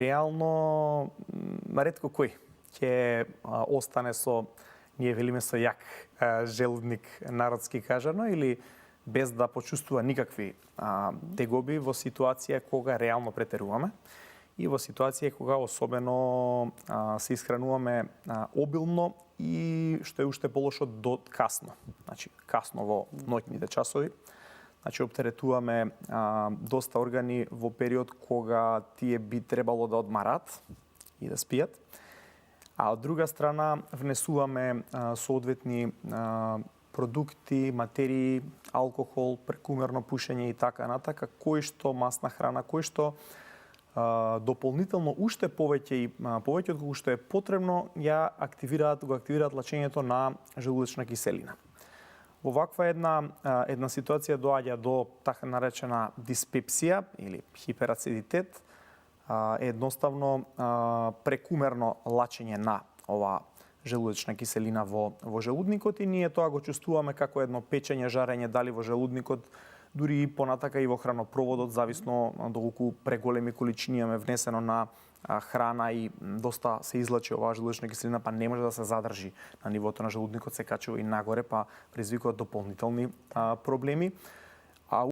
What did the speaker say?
Реално, ретко кој ќе остане со, ние велиме со јак желудник, народски кажано, или без да почувствува никакви тегоби во ситуација кога реално претеруваме и во ситуација кога особено се исхрануваме обилно и што е уште полошо до касно. Значи, касно во ноќните часови. Значи, оптеретуваме доста органи во период кога тие би требало да одмарат и да спијат. А од друга страна, внесуваме соодветни продукти, материи, алкохол, прекумерно пушење и така натака, кои што масна храна, кои што дополнително уште повеќе и повеќе од што е потребно го активираат лачењето на желудочна киселина. Во ваква една ситуација доаѓа до така наречена диспепсија или хиперацидитет, едноставно прекумерно лачење на ова желудочна киселина во желудникот и ние тоа го чувствуваме како едно печење, жарење дали во желудникот, дури и понатака и во хранопроводот, зависно доколку преголеми количини имаме внесено на храна и доста се излачи оваа желудочна киселина, па не може да се задржи на нивото на желудникот, се качува и нагоре, па предизвикува дополнителни проблеми.